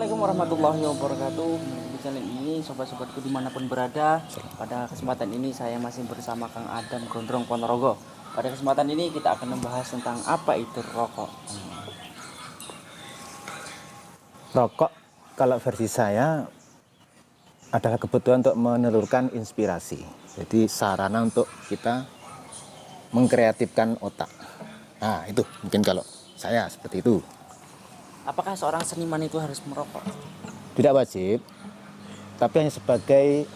Assalamualaikum warahmatullahi wabarakatuh. Di channel ini sobat-sobatku dimanapun berada, pada kesempatan ini saya masih bersama Kang Adam Gondrong Ponorogo. Pada kesempatan ini kita akan membahas tentang apa itu rokok. Rokok kalau versi saya adalah kebutuhan untuk menelurkan inspirasi. Jadi sarana untuk kita mengkreatifkan otak. Nah itu mungkin kalau saya seperti itu. Apakah seorang seniman itu harus merokok? Tidak wajib, tapi hanya sebagai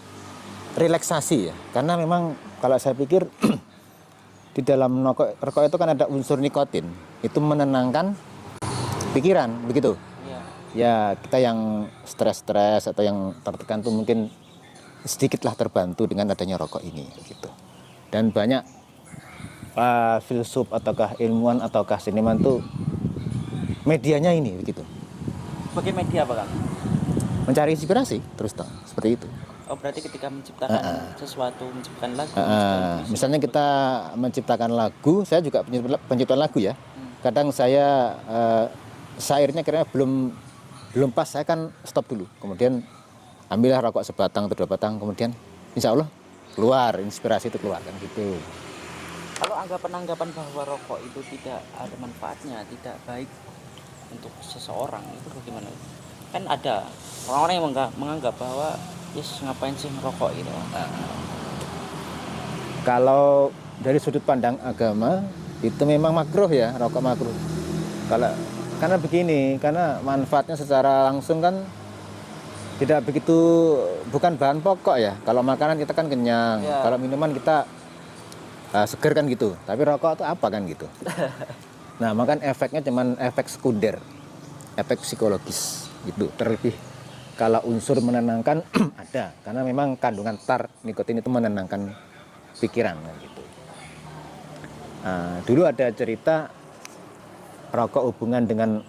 relaksasi ya. Karena memang kalau saya pikir di dalam rokok itu kan ada unsur nikotin. Itu menenangkan pikiran, begitu. Ya kita yang stres-stres atau yang tertekan tuh mungkin sedikitlah terbantu dengan adanya rokok ini gitu. Dan banyak filsuf ataukah ilmuwan ataukah seniman tuh medianya ini begitu. Sebagai media apa Kang? Mencari inspirasi terus terang seperti itu. Oh berarti ketika menciptakan sesuatu, menciptakan lagu. Misalnya kita menciptakan lagu, saya juga pencipta lagu ya. Kadang saya syairnya kira belum pas, saya kan stop dulu. Kemudian ambillah rokok sebatang atau 2 batang, kemudian insya Allah keluar, inspirasi itu keluar kan gitu. Kalau anggapan bahwa rokok itu tidak ada manfaatnya, tidak baik untuk seseorang, itu bagaimana? Kan ada orang-orang yang menganggap bahwa yes, ngapain sih merokok itu? Kalau dari sudut pandang agama itu memang makruh ya, rokok makruh. Karena begini, karena manfaatnya secara langsung kan tidak begitu, bukan bahan pokok ya. Kalau makanan kita kan kenyang, kalau minuman kita seger kan gitu. Tapi rokok itu apa kan gitu. Nah, makan efeknya cuman efek sekunder, efek psikologis gitu. Terlebih kalau unsur menenangkan ada, karena memang kandungan tar nikotin itu menenangkan pikiran gitu. Dulu ada cerita rokok hubungan dengan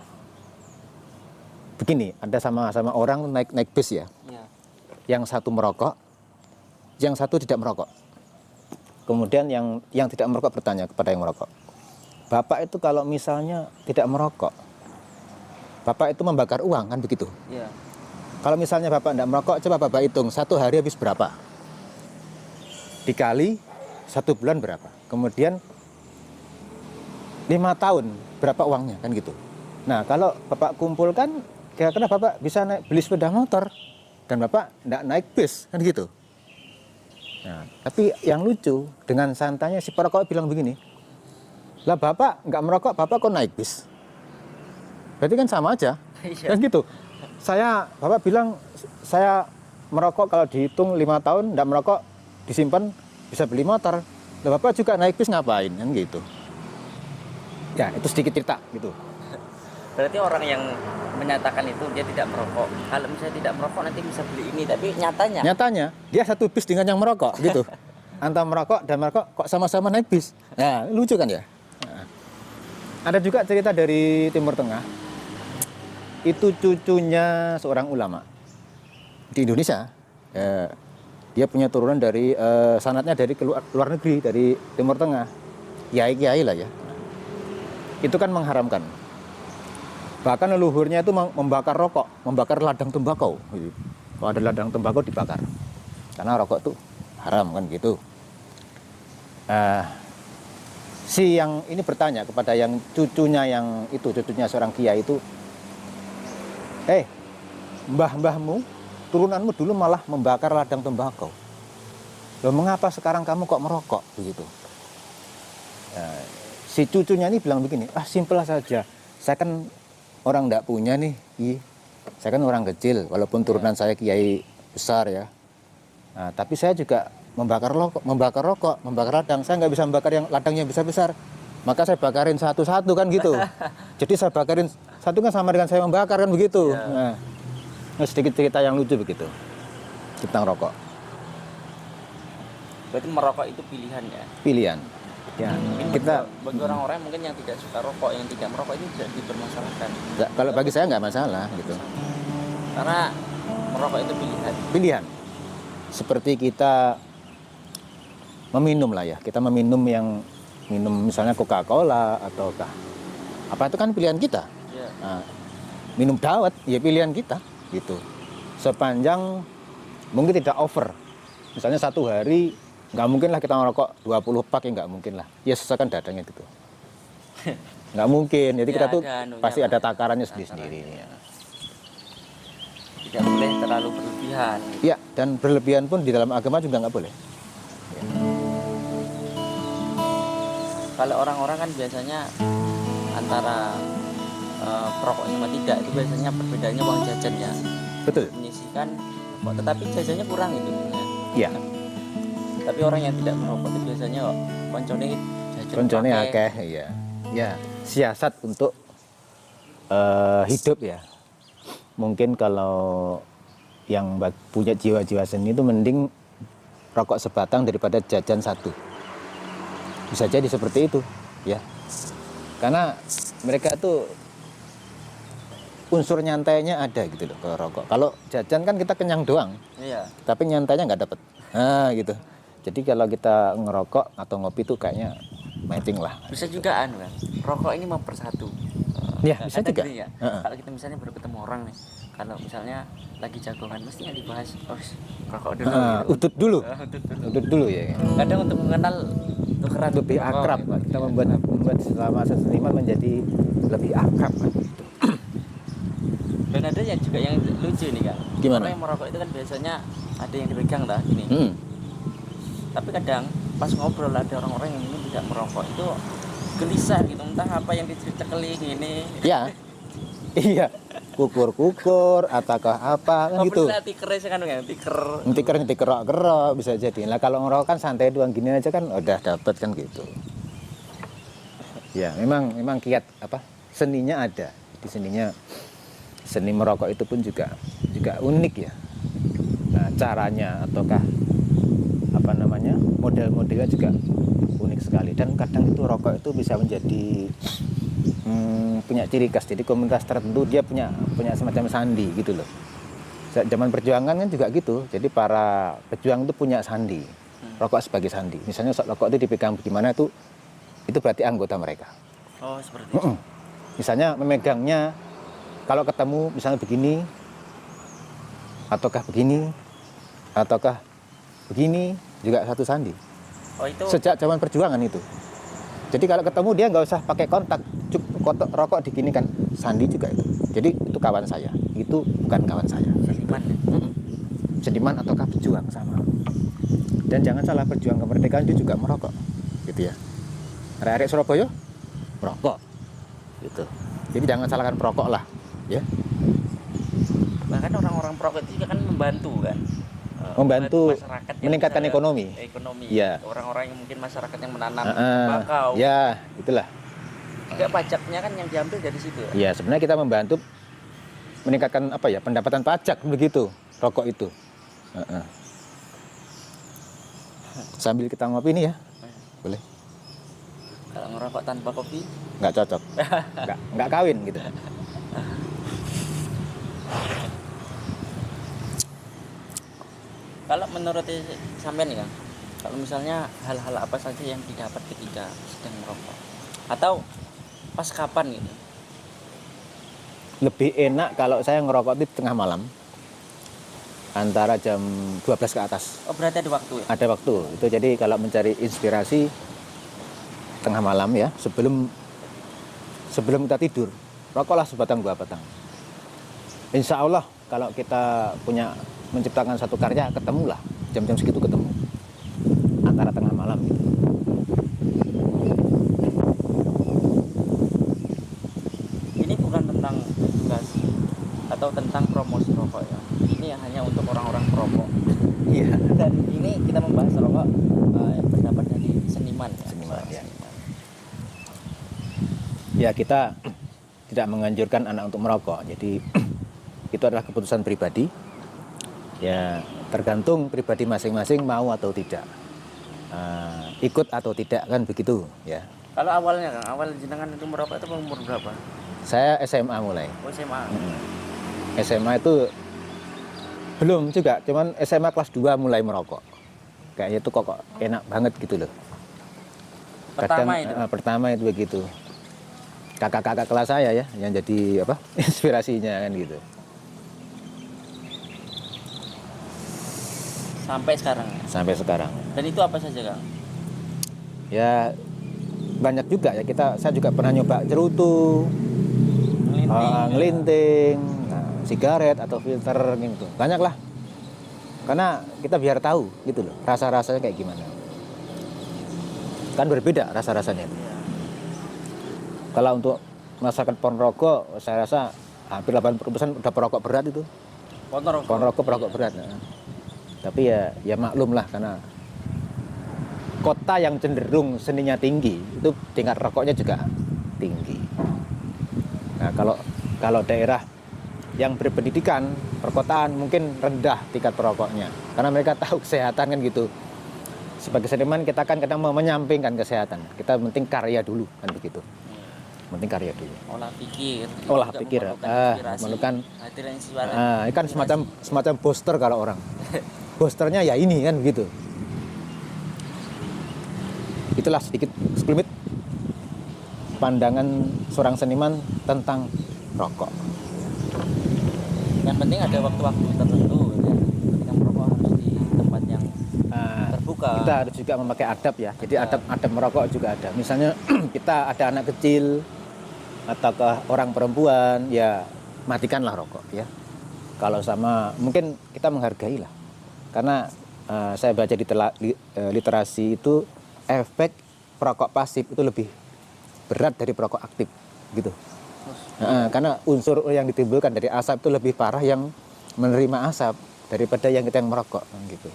begini, ada sama-sama orang naik bis ya. Yang satu merokok, yang satu tidak merokok. Kemudian yang tidak merokok bertanya kepada yang merokok, Bapak itu kalau misalnya tidak merokok, Bapak itu membakar uang kan begitu? Iya. Kalau misalnya Bapak tidak merokok, coba Bapak hitung 1 hari habis berapa? Dikali 1 bulan berapa? Kemudian 5 tahun berapa uangnya kan gitu. Nah kalau Bapak kumpulkan, kira-kira Bapak bisa beli sepeda motor dan Bapak tidak naik bis kan gitu. Nah, tapi yang lucu dengan santainya si perokok bilang begini, lah Bapak nggak merokok, Bapak kok naik bis? Berarti kan sama aja, kan gitu. Bapak bilang saya merokok kalau dihitung 5 tahun, nggak merokok disimpan bisa beli motor. Lah Bapak juga naik bis ngapain kan gitu. Ya itu sedikit cerita gitu. Berarti orang yang menyatakan itu dia tidak merokok. Kalau misalnya tidak merokok nanti bisa beli ini, tapi nyatanya dia satu bis dengan yang merokok gitu. Antara merokok dan merokok kok sama-sama naik bis. Nah, lucu kan ya? Nah. Ada juga cerita dari Timur Tengah. Itu cucunya seorang ulama di Indonesia. Dia punya turunan dari sanadnya dari luar negeri, dari Timur Tengah. Kiai-kiai lah ya. Itu kan mengharamkan. Bahkan leluhurnya itu membakar rokok, membakar ladang tembakau. Kalau ada ladang tembakau dibakar, karena rokok itu haram kan gitu. Si yang ini bertanya kepada yang cucunya cucunya seorang kiai itu, mbah-mbahmu, turunanmu dulu malah membakar ladang tembakau. Loh mengapa sekarang kamu kok merokok begitu? Si cucunya ini bilang begini, simpel saja, saya kan orang tidak punya nih, saya kan orang kecil, walaupun turunan saya kiai besar ya. Nah, tapi saya juga membakar rokok, membakar ladang. Saya nggak bisa membakar yang ladangnya besar-besar. Maka saya bakarin satu-satu kan gitu. Jadi saya bakarin satu kan sama dengan saya membakar kan begitu. Nah, sedikit cerita yang lucu begitu tentang rokok. Berarti merokok itu pilihan ya? Pilihan. Ya, kita bagi orang-orang mungkin yang tidak suka rokok, yang tidak merokok itu tidak dipermasalahkan. Kalau bagi saya nggak masalah gitu. Karena merokok itu pilihan. Pilihan. Seperti kita meminum lah ya. Kita minum misalnya Coca-Cola ataukah apa itu kan pilihan kita. Ya. Nah, minum dawet, ya pilihan kita gitu. Sepanjang mungkin tidak over. Misalnya satu hari nggak mungkin lah kita ngerokok 20 pak, ya nggak mungkin lah. Ya sesuaikan dadanya gitu. Nggak mungkin. Jadi Ya, kita tuh ada anunya, pasti Pak. ada takarannya sendiri-sendiri. Ya. Tidak boleh terlalu berlebihan. Ya, dan berlebihan pun di dalam agama juga nggak boleh. Kalau orang-orang kan biasanya antara perokok sama tidak itu biasanya perbedaannya uang jajan ya. Betul. Menyisihkan kok tetapi jajannya kurang gitu. Iya. Tapi orang yang tidak merokok itu biasanya kok koncone jajan. Koncone pakai. akeh, iya. Ya, siasat untuk hidup ya. Mungkin kalau yang punya jiwa-jiwa seni itu mending rokok sebatang daripada jajan satu. Bisa jadi seperti itu, ya. Karena mereka tuh unsur nyantainya ada gitu loh kalau rokok. Kalau jajan kan kita kenyang doang, Iya. tapi nyantainya nggak dapet. Nah, gitu. Jadi kalau kita ngerokok atau ngopi tuh kayaknya matching lah. Bisa juga kan. Rokok ini mempersatu. Ya, bisa Kata juga. gini ya, kalau kita misalnya baru ketemu orang nih, kalau misalnya lagi jagongan mesti yang dibahas, rokok dulu. Gitu. Utut dulu. Utut dulu. Utut dulu ya. Kadang untuk mengenal tukeran Lebih rokok, akrab, gitu. Pak. Kita membuat selama seniman menjadi lebih akrab, Pak. Dan ada yang juga yang lucu nih Kak. Gimana? Orang yang merokok itu kan biasanya ada yang dipegang lah gini. Tapi kadang pas ngobrol ada orang-orang yang mungkin tidak merokok itu gelisah gitu, entah apa yang dicekeli gini. Ya. Iya. Kukur-kukur ataukah apa kan gitu. Tiker kan kan, tiker. Ngetik kerok bisa jadi. Nah, kalau ngerokok kan santai doang gini aja kan udah dapet kan gitu. Ya, memang kiat apa? Seninya ada. Di seninya seni merokok itu pun juga unik ya. Nah, caranya ataukah apa namanya? Model-modelnya juga unik sekali dan kadang itu rokok itu bisa menjadi punya ciri khas. Jadi komunitas tertentu dia punya semacam sandi gitu loh. Zaman perjuangan kan juga gitu. Jadi para pejuang itu punya sandi. Rokok sebagai sandi. Misalnya rokok itu dipegang bagaimana itu berarti anggota mereka. Oh, seperti itu. Misalnya memegangnya kalau ketemu misalnya begini ataukah begini juga satu sandi. Oh, itu Sejak zaman perjuangan itu. Jadi kalau ketemu dia nggak usah pakai kontak, cukup rokok diginikan, sandi juga itu. Jadi itu kawan saya, itu bukan kawan saya. seniman. Seniman ataukah pejuang sama. Dan jangan salah, pejuang kemerdekaan dia juga merokok, gitu ya. Arek-arek Surabaya merokok, gitu. Jadi jangan salahkan perokok lah, ya. Bahkan orang-orang perokok itu juga kan membantu kan. Membantu masyarakat yang meningkatkan ekonomi. Iya. Orang-orang yang mungkin masyarakat yang menanam Ah, bakau. ya, itulah. Juga pajaknya kan yang diambil dari situ. Ya? Ya, sebenarnya kita membantu meningkatkan apa ya, pendapatan pajak begitu, rokok itu. Sambil kita ngopi nih ya, boleh? Kalau ngerokok tanpa kopi, Nggak cocok, nggak kawin gitu. kalau menurut sampean nih Kang, kalau misalnya hal-hal apa saja yang didapat ketika sedang merokok atau pas kapan gitu? Lebih enak kalau saya ngerokok di tengah malam, antara jam 12 ke atas. Oh, berarti ada waktu ya? Ada waktu, itu jadi kalau mencari inspirasi tengah malam ya, sebelum kita tidur, rokoklah sebatang dua batang. Insya Allah kalau kita punya menciptakan satu karya, ketemulah jam-jam segitu ketemu antara tengah malam gitu. Ini bukan tentang edukasi atau tentang promosi rokok ya. Ini hanya untuk orang-orang perokok. Iya. Dan ini kita membahas rokok yang berdapat dari seniman ya. Seniman, ya. Ya, kita tidak menganjurkan anak untuk merokok. Jadi itu adalah keputusan pribadi. Ya, tergantung pribadi masing-masing mau atau tidak. Ikut atau tidak kan begitu ya. Kalau awalnya Kang, awal jenengan itu merokok itu umur berapa? Saya SMA mulai. Oh, SMA. SMA itu belum juga, cuman SMA kelas 2 mulai merokok. Kayaknya itu kok enak banget gitu loh. Pertama itu? Pertama itu begitu. kakak-kakak kelas saya ya yang jadi apa inspirasinya kan gitu. Sampai sekarang. Sampai sekarang. Dan itu apa saja, Kang? Ya banyak juga ya, saya juga pernah nyoba cerutu, ngelinting, sigaret atau filter gitu. Banyak lah. Karena kita biar tahu gitu loh, rasa-rasanya kayak gimana. Kan berbeda rasa-rasanya. Kalau untuk merasakan pohon rokok, saya rasa hampir 80% udah perokok berat itu. Pohon rokok perokok berat. Nah. Tapi ya maklum lah, karena kota yang cenderung seninya tinggi itu tingkat rokoknya juga tinggi. Nah kalau daerah yang berpendidikan perkotaan mungkin rendah tingkat perokoknya karena mereka tahu kesehatan kan gitu. Sebagai seniman kita kan kadang mau menyampingkan kesehatan, kita penting karya dulu kan begitu. Penting karya dulu. Olah pikir. Memerlukan ini kan semacam poster kalau orang. Posternya ya ini kan begitu. Itulah sedikit sekelumit pandangan seorang seniman tentang rokok. Yang penting ada waktu-waktu tertentu ya. Ketika merokok harus di tempat yang terbuka. Kita harus juga memakai adab ya. Jadi adab merokok juga ada. Misalnya kita ada anak kecil ataukah orang perempuan, ya matikanlah rokok ya. Kalau sama mungkin kita menghargai lah. Karena saya baca di literasi itu efek perokok pasif itu lebih berat dari perokok aktif gitu. Karena unsur yang ditimbulkan dari asap itu lebih parah yang menerima asap daripada yang kita yang merokok gitu.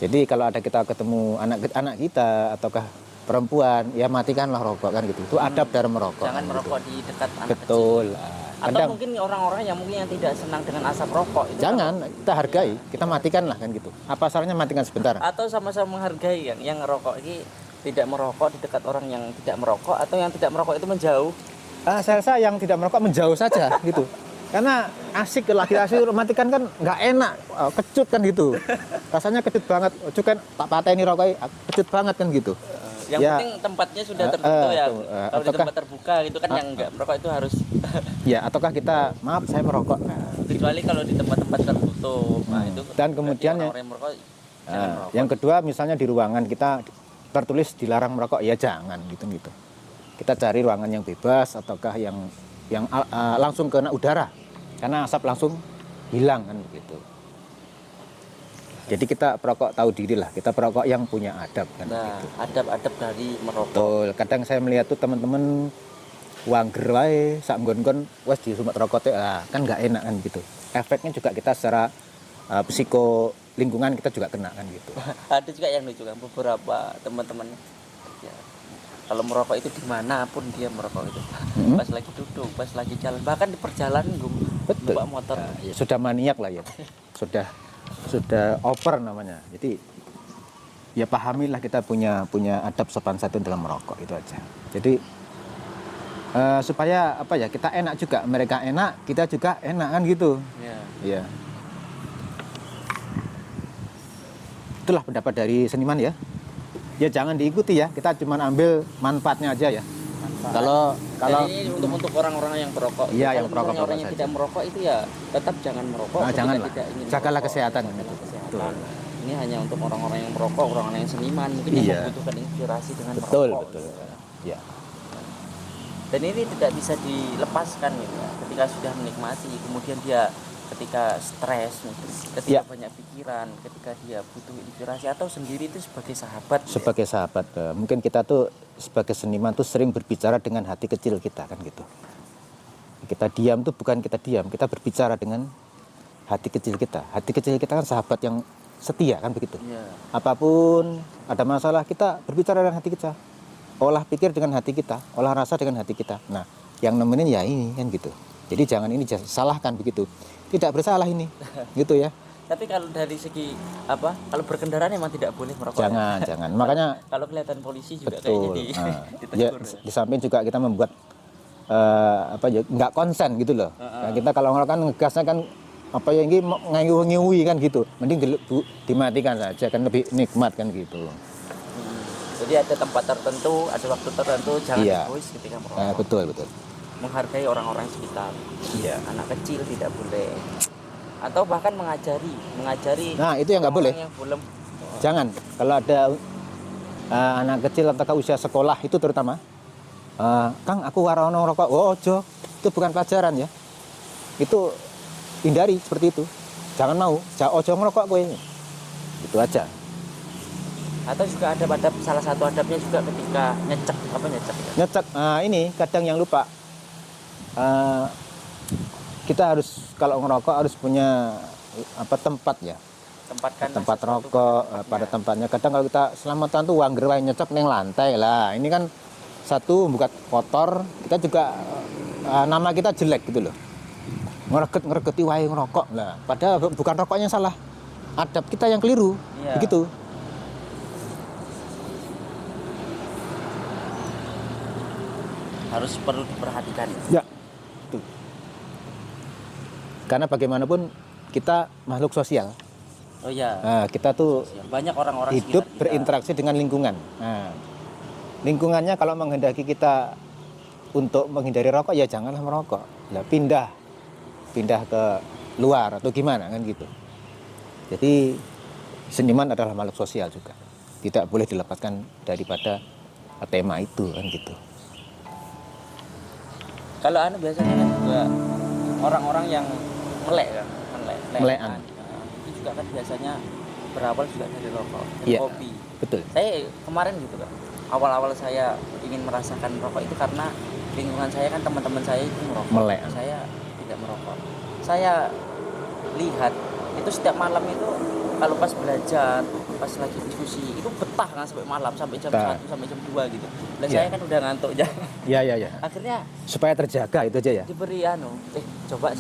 Jadi kalau ada kita ketemu anak kita ataukah perempuan, ya matikanlah rokok kan gitu. Itu adab dalam merokok. Jangan merokok gitu. di dekat anak Betul. kecil. Atau mungkin orang-orang yang tidak senang dengan asap rokok itu jangan, kita hargai, kita matikan lah kan gitu. Apa salahnya matikan sebentar? Atau sama-sama menghargai kan, yang ngerokok ini tidak merokok di dekat orang yang tidak merokok, atau yang tidak merokok itu menjauh. Saya rasa yang tidak merokok menjauh saja gitu. Karena asik laki-laki matikan kan nggak enak, kecut kan gitu. Rasanya kecut banget. Kan tak pateni rokok, kecut banget kan gitu. Yang penting tempatnya sudah tertentu ya. Kalau di tempat terbuka gitu kan yang enggak merokok itu harus. Ya, ataukah kita maaf saya merokok. Kecuali kalau di tempat-tempat tertutup. Nah, itu. Dan kemudian yang kedua misalnya di ruangan kita tertulis dilarang merokok, ya jangan gitu. Kita cari ruangan yang bebas ataukah yang langsung kena udara. Karena asap langsung hilang kan begitu. Jadi kita perokok tahu diri lah, kita perokok yang punya adab kan gitu. Adab-adab dari merokok. Betul. Kadang saya melihat tuh teman-teman wangger wae sak nggon-nggon wes di rumah rokok kan nggak enak kan gitu. Efeknya juga kita secara psiko lingkungan kita juga kena kan gitu. Ada juga yang lucu kan, beberapa teman-teman ya, kalau merokok itu dimanapun dia merokok itu. Pas lagi duduk, pas lagi jalan, bahkan di perjalanan bawa motor. Ya, sudah maniak lah ya. Sudah over namanya. Jadi ya pahamilah kita punya adab sopan santun dalam merokok itu aja. Jadi supaya apa ya, kita enak juga, mereka enak, kita juga enak kan gitu. Iya. Itulah pendapat dari seniman ya. Ya jangan diikuti ya, kita cuma ambil manfaatnya aja ya. Kalau ini untuk orang-orang yang perokok. Iya, yang perokok. Orang yang tidak merokok itu ya tetap jangan merokok. Janganlah. Jagalah kesehatan. Betul. Ini hanya untuk orang-orang yang merokok, orang-orang yang seniman mungkin yang membutuhkan inspirasi dengan merokok. Betul. Ya. Dan ini tidak bisa dilepaskan gitu ya. Ketika sudah menikmati, kemudian dia ketika stres, ketika banyak pikiran, ketika dia butuh inspirasi atau sendiri itu sebagai sahabat. Sebagai sahabat, mungkin kita tuh sebagai seniman tuh sering berbicara dengan hati kecil kita kan gitu. Kita diam tuh bukan kita diam, kita berbicara dengan hati kecil kita. Hati kecil kita kan sahabat yang setia kan begitu. Apapun ada masalah kita berbicara dengan hati kita. Olah pikir dengan hati kita, olah rasa dengan hati kita. Nah, yang nemenin ya ini kan gitu. Jadi jangan ini salahkan begitu. Tidak bersalah ini, gitu ya. Tapi kalau dari segi kalau berkendara memang tidak boleh merokok. Jangan. Makanya kalau kelihatan polisi juga betul. Kayaknya di samping juga kita membuat nggak konsen gitu loh. Nah, kita kalau ngerokok ngegasnya kan ini ngiwi kan gitu. Mending dimatikan saja kan lebih nikmat kan gitu. Jadi ada tempat tertentu, ada waktu tertentu, jangan Iya. egois ketika merokok. Betul, betul. Menghargai orang-orang sekitar. Iya. Anak kecil tidak boleh. Atau bahkan mengajari Nah, itu yang nggak boleh. orang yang belum Jangan. Kalau ada anak kecil atau usia sekolah itu terutama, Kang, aku warono rokok. Oh, ojo. Itu bukan pelajaran ya. Itu hindari seperti itu. Jangan mau. Ojo ngerokok kowe. Itu aja. atau juga ada salah satu adabnya juga ketika nyecek ya? Nyecek. Ini kadang yang lupa. Kita harus kalau ngerokok harus punya tempat ya. Tempatkan Tempat sesuatu rokok pada tempatnya. Kadang kalau kita selamatan tuh wangger wae nyecek neng lantai lah. Ini kan satu bukan kotor, kita juga nama kita jelek gitu loh. Ngeregeti wae ngerokok lah. Padahal bukan rokoknya salah. Adab kita yang keliru. Iya. Begitu. harus perlu diperhatikan. Ya. Betul. Karena bagaimanapun kita makhluk sosial. Oh iya. Nah, kita tuh Banyak orang-orang hidup sekitar kita. berinteraksi dengan lingkungan. Nah, lingkungannya kalau menghendaki kita untuk menghindari rokok ya janganlah merokok. Nah, pindah ke luar atau gimana kan gitu. Jadi seniman adalah makhluk sosial juga. Tidak boleh dilepaskan daripada tema itu kan gitu. Kalau biasanya kan juga orang-orang yang melek kan, Melekan. Itu juga kan biasanya berawal juga dari rokok, dari Iya. kopi. Betul. Saya kemarin gitu kan, awal-awal saya ingin merasakan rokok itu karena lingkungan saya kan teman-teman saya itu merokok. Melek. Saya tidak merokok. Saya lihat itu setiap malam itu kalau pas belajar, pas lagi diskusi itu betah kan sampai malam, sampai jam Betah. 1 sampai jam 2 gitu. Dan Iya. saya kan udah ngantuk ya. Ya. Akhirnya Supaya terjaga itu aja ya. diberi coba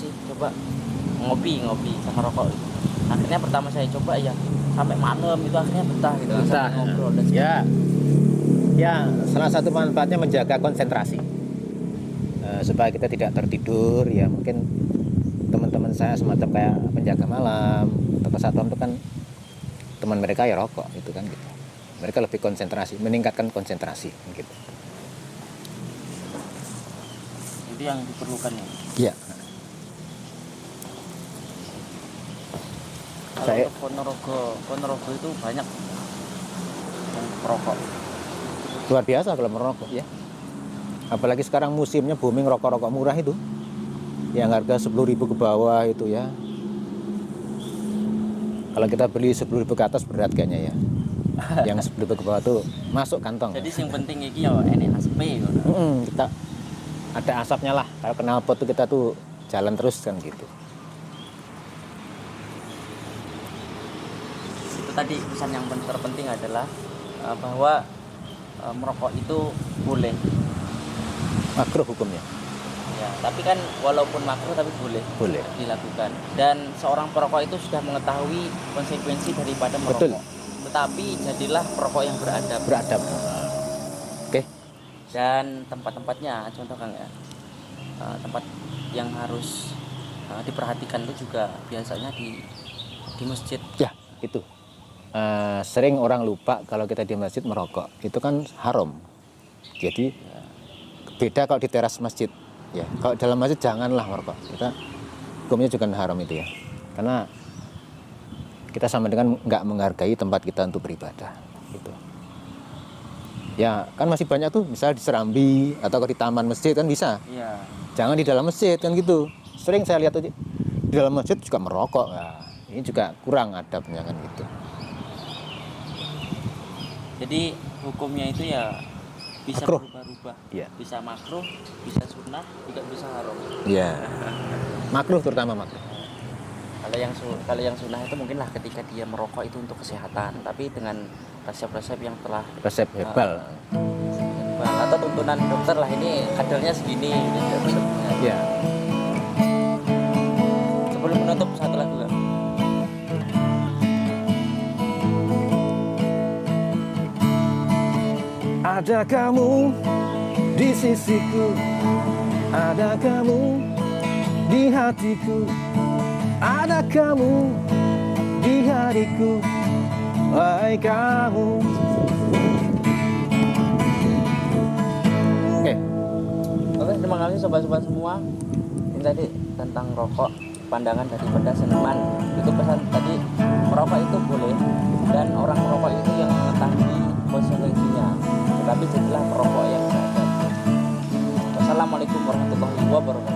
ngopi sama rokok gitu. Akhirnya pertama saya coba ya sampai malam itu akhirnya betah gitu kan, sampai ngobrol dan sebagainya. Ya, salah satu manfaatnya menjaga konsentrasi. Supaya kita tidak tertidur ya, mungkin teman-teman saya semacam kayak penjaga malam atau kesatuan itu kan teman mereka ya rokok itu kan gitu. Mereka lebih konsentrasi, meningkatkan konsentrasi gitu. Itu yang diperlukan ya. Iya. Kalau Saya- untuk Ponorogo itu banyak yang perokok. Luar biasa kalau merokok ya. Apalagi sekarang musimnya booming rokok-rokok murah itu. Yang harga 10.000 ke bawah itu ya. Kalau kita beli 10.000 ke atas berat kayaknya ya. Yang 10.000 ke bawah tuh masuk kantong. Jadi yang penting iki ya enek aspe ngono. Kita ada asapnya lah. Kalau knalpot tuh kita tuh jalan terus kan gitu. Itu tadi pesan yang terpenting adalah bahwa merokok itu boleh. Makruh hukumnya. Ya, tapi kan walaupun makruh tapi boleh dilakukan. Dan seorang perokok itu sudah mengetahui konsekuensi daripada merokok. Betul. Tetapi jadilah perokok yang beradab. Beradab. Oke. Dan tempat-tempatnya, contoh Kang ya, tempat yang harus diperhatikan itu juga biasanya di masjid. Ya, itu. Sering orang lupa kalau kita di masjid merokok. Itu kan haram. Jadi beda kalau di teras masjid. Ya, kalau dalam masjid janganlah merokok. Kita hukumnya juga haram itu ya. Karena kita sama dengan nggak menghargai tempat kita untuk beribadah. Gitu. Ya, kan masih banyak tuh, misalnya di Serambi atau di taman masjid kan bisa. Iya. Jangan di dalam masjid kan gitu. Sering saya lihat tuh di dalam masjid juga merokok. Nah, ini juga kurang adabnya kan gitu. Jadi hukumnya itu ya bisa Makruh. berubah-ubah. Iya. Bisa makruh, bisa sunnah, juga bisa haram. Iya. Makruh terutama makruh. Kalau yang sunnah itu mungkin lah ketika dia merokok itu untuk kesehatan, tapi dengan resep-resep yang telah Resep herbal. herbal atau tuntunan dokter lah, ini kadarnya segini gitu, resepnya. Iya. Sebelum menutup satu lagu Kak. Ada kamu di sisiku, ada kamu di hatiku, ada kamu di hariku, wahai kamu. sobat-sobat semua, ini tadi tentang rokok, pandangan daripada seniman. Itu pesan tadi, merokok itu boleh, dan orang merokok itu yang mengetahui konsekuensinya, tetapi setelah perokok yang sadar. Wassalamualaikum warahmatullahi wabarakatuh.